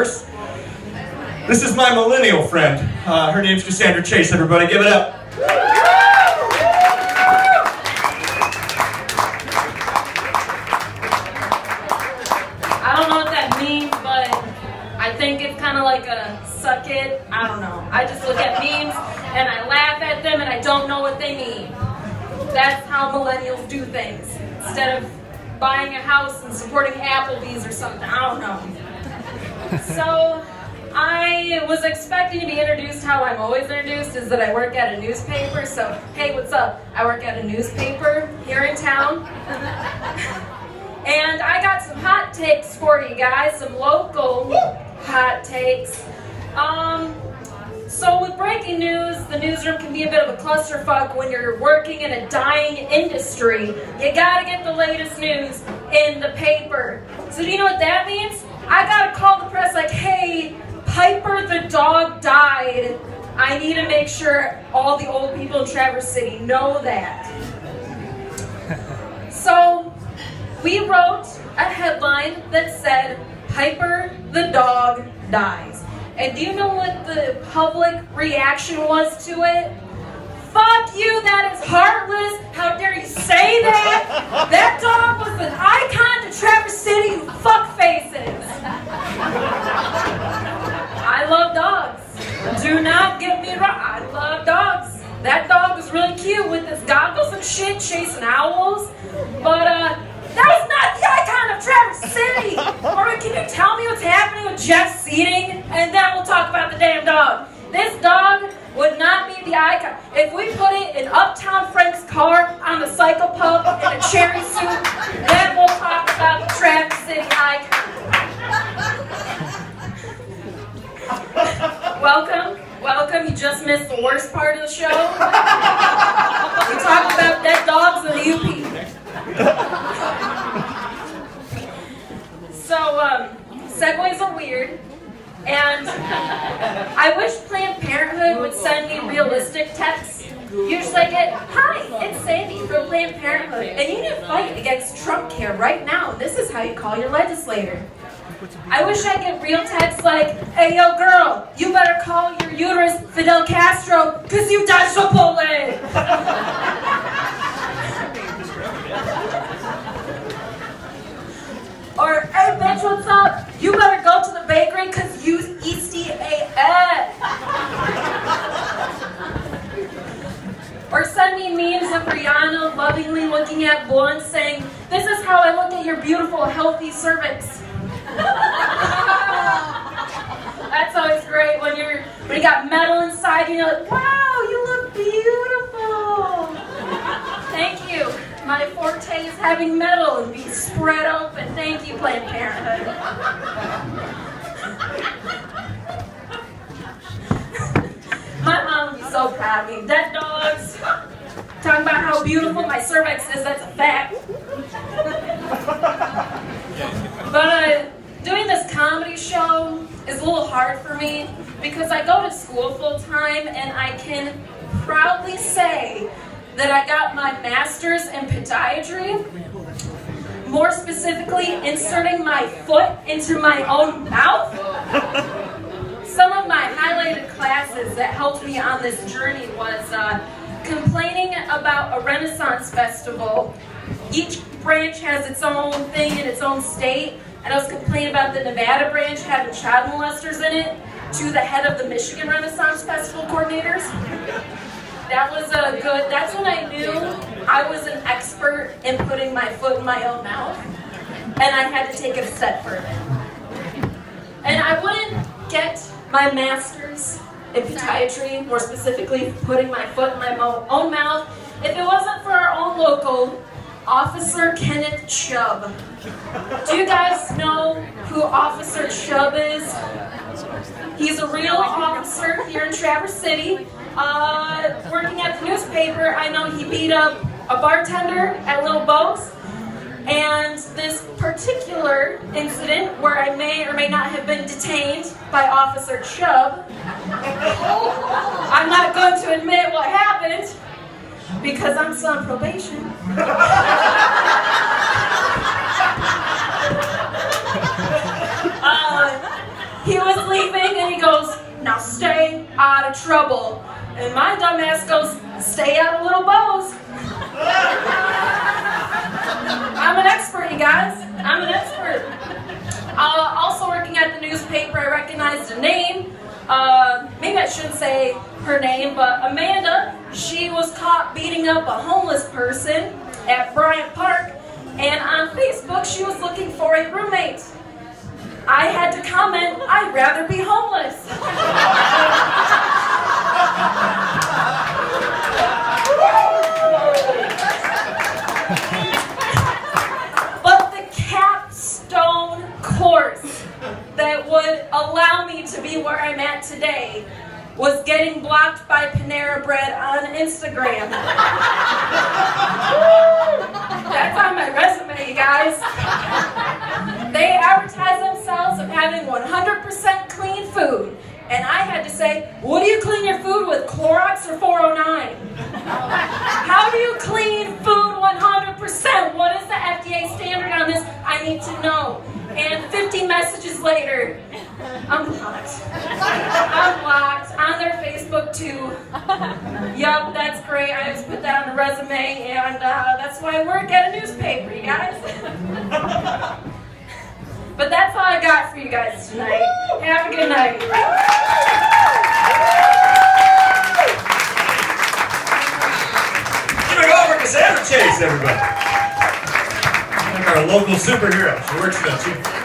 This is my millennial friend. Her name's Cassandra Chase. Everybody give it up. I don't know what that means, but I think it's kind of like a suck it. I don't know. I just look at memes and I laugh at them and I don't know what they mean. That's how millennials do things. Instead of buying a house and supporting Applebee's or something. I don't know. So I was expecting to be introduced how I'm always introduced, is that I work at a newspaper. So, hey, what's up? I work at a newspaper here in town. And I got some hot takes for you guys, some local hot takes. So with breaking news, the newsroom can be a bit of a clusterfuck when you're working in a dying industry. You gotta get the latest news in the paper. So do you know what that means? I gotta call the press like, hey, Piper the dog died. I need to make sure all the old people in Traverse City know that. So we wrote a headline that said, Piper the dog dies. And do you know what the public reaction was to it? Fuck you, that is heartless. How dare you say that? That dog was an icon to Traverse City, you fuckfaces. I love dogs. Do not get me wrong, I love dogs. That dog was really cute with his goggles and shit, chasing owls. But that was not the icon of Traverse City. Or can you tell me what's happening with Jeff Seating? And then we'll talk about the damn dog. This dog would not be the icon. If we put it in Uptown Frank's car on the Cycle Pup in a cherry suit, then we'll talk about the Traverse City icon. Welcome. You just missed the worst part of the show. We talked about dead dogs in the UP. So, segues are weird, and I wish Planned Parenthood would send me realistic texts. Usually I get, hi, it's Sandy from Planned Parenthood, and you need to fight against Trump care right now. This is how you call your legislator. I wish I get real texts like, hey, yo, girl, you better call your uterus Fidel Castro, because you died Chipotle. Or, hey, bitch, what's up? You better go to the bakery because you Easty AF. Or send me memes of Rihanna lovingly looking at blondes saying, this is how I look at your beautiful, healthy cervix. That's always great when you got metal inside and you're like, wow, you look beautiful. Thank you. My forte is having metal and being spread open. Thank you, Planned Parenthood. My mom would be so proud of me. Dead dogs. Talking about how beautiful my cervix is, that's a fact. But doing this comedy show is a little hard for me because I go to school full time and I can proudly say that I got my master's in podiatry, more specifically inserting my foot into my own mouth. Some of my highlighted classes that helped me on this journey was complaining about a Renaissance festival. Each branch has its own thing in its own state, and I was complaining about the Nevada branch having child molesters in it to the head of the Michigan Renaissance Festival coordinators. That was that's when I knew I was an expert in putting my foot in my own mouth, and I had to take it a step further. And I wouldn't get my master's in podiatry, more specifically putting my foot in my own mouth, if it wasn't for our own local Officer Kenneth Chubb. Do you guys know who Officer Chubb is? He's a real officer here in Traverse City. Working at the newspaper, I know he beat up a bartender at Little Bo's. And this particular incident, where I may or may not have been detained by Officer Chubb, I'm not going to admit what happened because I'm still on probation. He was leaving and he goes, "Now stay out of trouble." And my dumb ass goes, "Stay out of little bows." I'm an expert, you guys. I'm an expert. Also working at the newspaper, I recognized a name. Maybe I shouldn't say her name, but Amanda, she was caught beating up a homeless person at Bryant Park, and on Facebook she was looking for a roommate. I had to comment, "I'd rather be homeless." But the capstone course that would allow me to be where I'm at today was getting blocked by Panera Bread on Instagram. That's on my resume, you guys. They advertise themselves of having 100% clean food. And I had to say, "What do you clean your food with, Clorox or 409? How do you clean food 100%? What is the FDA standard on this? I need to know." And 50 messages later, I'm blocked. I'm blocked on their Facebook too. Yup, that's great. I just put that on the resume, and that's why I work at a newspaper, you guys. But that's all I got for you guys tonight. Have a good night. Give it over to Cassandra Chase, everybody. Like our local superhero. She works for them too.